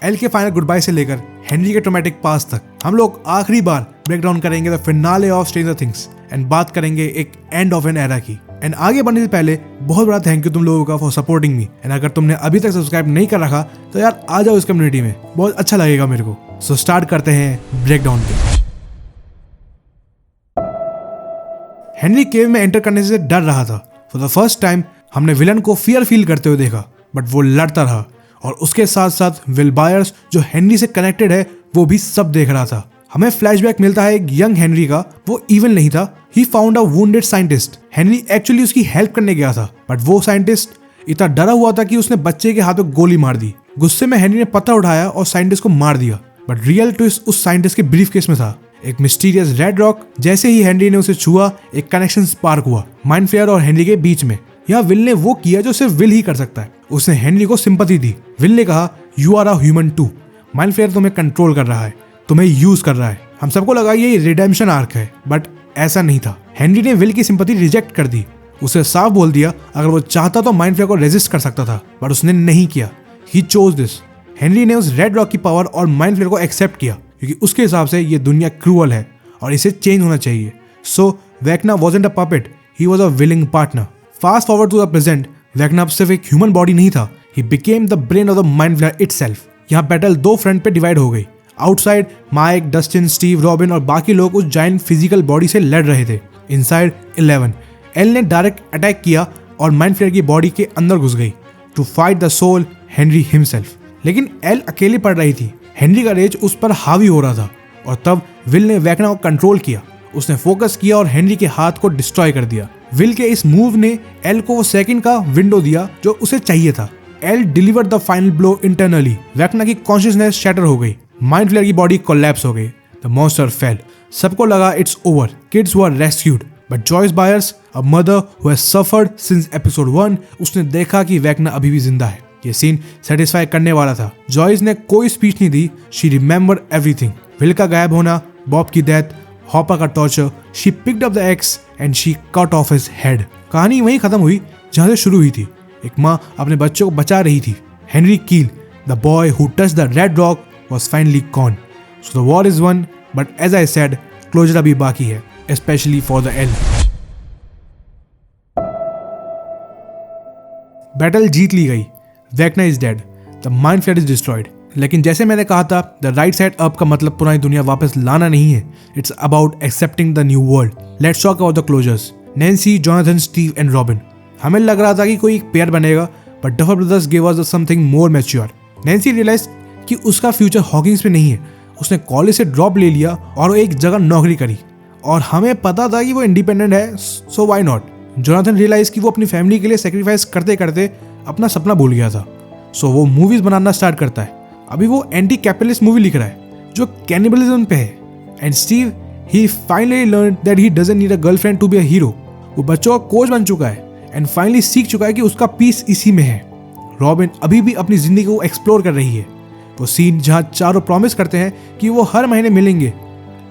L के final good bye से लेकर हेनरी के ट्रॉमेटिक पास्ट तक हम लोग आखिरी बार ब्रेक डाउन करेंगे the finale of stranger things and बात करेंगे एक एंड ऑफ एन एरा की। एंड आगे बढ़ने से पहले बहुत बड़ा थैंक यू तुम लोगों का फॉर सपोर्टिंग मी। एंड अगर तुमने अभी तक सब्सक्राइब नहीं कर रखा तो यार आ जाओ इस कम्युनिटी में, बहुत अच्छा लगेगा मेरे को। सो स्टार्ट करते हैं ब्रेक डाउन पे। हेनरी केव में एंटर करने से डर रहा था। फॉर द फर्स्ट टाइम हमने विलन को फियर फील करते हुए देखा, बट वो लड़ता रहा और उसके साथ साथ विल बायर्स जो हेनरी से कनेक्टेड है वो भी सब देख रहा था। हमें फ्लैशबैक मिलता है एक यंग हेनरी का, वो इवन नहीं था। He found a wounded scientist. Henry actually उसकी हेल्प करने गया था, बट वो साइंटिस्ट इतना डरा हुआ था कि उसने बच्चे के हाथ में गोली मार दी। गुस्से में हेनरी ने पत्थर उठाया और साइंटिस्ट को मार दिया, बट रियल ट्विस्ट उस साइंटिस्ट के ब्रीफ केस में था, एक मिस्टीरियस रेड रॉक। जैसे ही हेनरी ने उसे छुआ एक कनेक्शन स्पार्क हुआ माइंड फ्लेयर और हेनरी के बीच में। यहाँ विल ने वो किया जो सिर्फ विल ही कर सकता है, उसने हेनरी को सिंपैथी दी। विल ने कहा you are a human too, mind flayer तुम्हें कंट्रोल कर रहा है, तुम्हें यूज कर रहा है। हम सबको लगा ये रिडेम्पशन आर्क है, बट ऐसा नहीं था। हेनरी ने विल की सिंपैथी रिजेक्ट कर दी। उसे साफ बोल दिया अगर वो चाहता तो माइंड फ्लेयर को रेजिस्ट कर सकता था, बट उसने नहीं किया। He chose this. हेनरी ने उस रेड रॉक की पावर और माइंड फ्लेयर को एक्सेप्ट किया क्योंकि उसके हिसाब से ये दुनिया क्रूअल है और इसे चेंज होना चाहिए। So Vecna wasn't a puppet, he was a willing partner. Fast forward to the present, Vecna अब सिर्फ एक ह्यूमन बॉडी नहीं था, he became the brain of the mind flayer itself. यहाँ बैटल दो फ्रंट पे डिवाइड हो गई। Outside Mike, Dustin, Steve, Robin और बाकी लोग उस जायंट फिजिकल बॉडी से लड़ रहे थे। इनसाइड 11, एल ने डायरेक्ट अटैक किया और माइंड फ्लेयर की बॉडी के अंदर घुस गई to fight the soul Henry himself. लेकिन एल अकेली पड़ रही थी। हेनरी का रेज उस पर हावी हो रहा था और तब विल ने वेकना को कंट्रोल किया। उसने फोकस किया और हेनरी के हाथ को डिस्ट्रॉय कर दिया। विल के इस मूव ने एल को वो सेकंड का विंडो दिया जो उसे चाहिए था। El delivered the final blow internally. Vecna की कॉन्शियसनेस शैटर हो गई, माइंड फ्लेयर की बॉडी कोलैप्स हो गई, द मॉन्स्टर फेल। सबको लगा it's over, kids were rescued, but Joyce Byers, a mother who has suffered since episode 1, उसने देखा कि वेकना अभी भी जिंदा है। ये सीन सेटिस्फाई करने वाला था। जॉयस ने कोई स्पीच नहीं दी, शी रिमेंबर्ड एवरीथिंग। विल का गायब होना, बॉब की डेथ, हॉपर का torture, she picked up the x and she cut off his head. कहानी वहीं खत्म हुई जहां से शुरू हुई थी। एक माँ अपने बच्चों को बचा रही थी। हेनरी कील, the boy who touched the red rock, was finally gone. So the war is won, but as I said, closure अभी बाकी है, especially for the L. Battle जीत ली गई। Vecna is dead, the mind flayer is destroyed. लेकिन जैसे मैंने कहा था, द राइट साइड अप का मतलब पुरानी दुनिया वापस लाना नहीं है। It's about accepting the new world. Let's talk about the closures. Nancy, Jonathan, Steve and Robin. हमें लग रहा था कि कोई एक पेयर बनेगा, but Duffer Brothers give us something more mature. Nancy realize कि उसका फ्यूचर हॉकिंस में नहीं है। उसने कॉलेज से ड्रॉप ले लिया और वो एक जगह नौकरी करी, और हमें पता था कि वो इंडिपेंडेंट है, so why not. Jonathan realize कि वो अपनी फैमिली के लिए सेक्रीफाइस करते करते अपना सपना भूल गया था, सो वो मूवीज बनाना स्टार्ट करता है। अभी वो एंटी कैपिटलिस्ट मूवी लिख रहा है जो कैनिबलिज्म पे है। And Steve, he finally learn that he doesn't need a girlfriend to be a hero. वो बच्चों का कोच बन चुका है एंड फाइनली सीख चुका है कि उसका पीस इसी में है। रॉबिन अभी भी अपनी जिंदगी को एक्सप्लोर कर रही है। वो सीन जहाँ चारों प्रॉमिस करते हैं कि वो हर महीने मिलेंगे,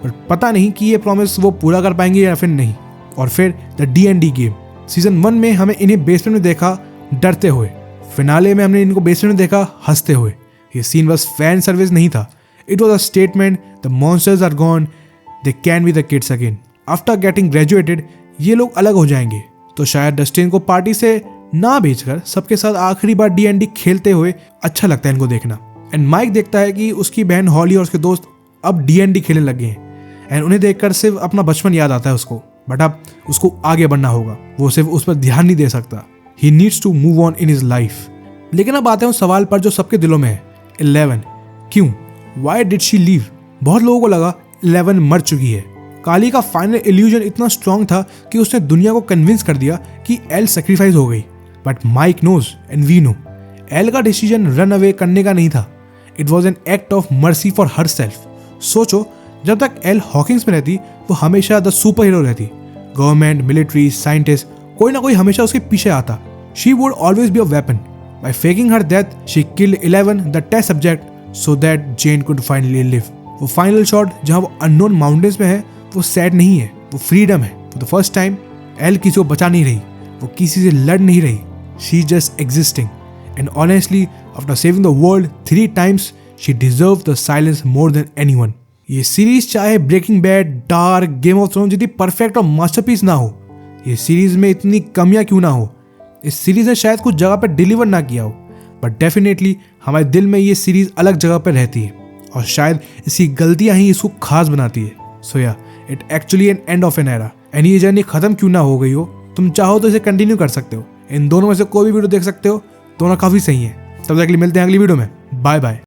पर पता नहीं कि ये प्रॉमिस वो पूरा कर पाएंगे या फिर नहीं। और फिर द D&D गेम। सीजन 1 में हमें इन्हें बेसमेंट में देखा डरते हुए, फिनाले में हमने इनको बेसमेंट में देखा हंसते हुए। ये सीन बस फैन सर्विस नहीं था, it was a statement, the monsters are gone, they can be the kids again. After getting graduated ये लोग अलग हो जाएंगे, तो शायद डस्टिन को पार्टी से ना भेजकर सबके साथ आखिरी बार D&D खेलते हुए अच्छा लगता है इनको देखना। एंड माइक देखता है कि उसकी बहन हॉली और उसके दोस्त अब D&D खेलने लग गए हैं एंड उन्हें देखकर सिर्फ अपना बचपन याद आता है उसको, बट अब उसको आगे बढ़ना होगा, वो सिर्फ उस पर ध्यान नहीं दे सकता। He needs to move on in his life. लेकिन अब आते हैं उस सवाल पर जो सबके दिलों में है, 11 क्यों, वाई डिड शी लीव। बहुत लोगों को लगा 11 मर चुकी है। काली का फाइनल इल्यूजन इतना स्ट्रॉन्ग था कि उसने दुनिया को कन्विंस कर दिया कि एल सेक्रीफाइस हो गई, but Mike knows and we know El का डिसीजन रन अवे करने का नहीं था। It was an act of mercy for herself. सोचो, जब तक एल हॉकिंस में रहती वो हमेशा द सुपर हीरो रहती। गवर्नमेंट, मिलिट्री, साइंटिस्ट, कोई ना कोई हमेशा उसके पीछे आता। She would always be a weapon. By faking her death she killed 11 the test subject so that gen could finally live. वो फाइनल शॉट जहाँ वो अननोन माउंटेन्स में है, वो सैड नहीं है, वो फ्रीडम है। For the first time L किसी को बचा नहीं रही, वो किसी से लड़ नहीं रही, she just existing. And honestly after saving the world 3 times she deserve the silence more than anyone. ये सीरीज चाहे Breaking Bad, Dark, Game of Thrones जितनी परफेक्ट और मास्टरपीस ना हो, ये सीरीज में इतनी कमियां क्यों ना हो, इस सीरीज ने शायद कुछ जगह पर डिलीवर ना किया हो, बट डेफिनेटली हमारे दिल में ये सीरीज अलग जगह पर रहती है और शायद इसकी गलतियां ही इसको खास बनाती है। सो या it actually an end of an era, and ये जर्नी खत्म क्यों ना हो गई हो, तुम चाहो तो इसे कंटिन्यू कर सकते हो। इन दोनों में से कोई भी वीडियो देख सकते हो, दोनों काफी सही है। तब तक के लिए मिलते हैं अगली वीडियो में। Bye bye.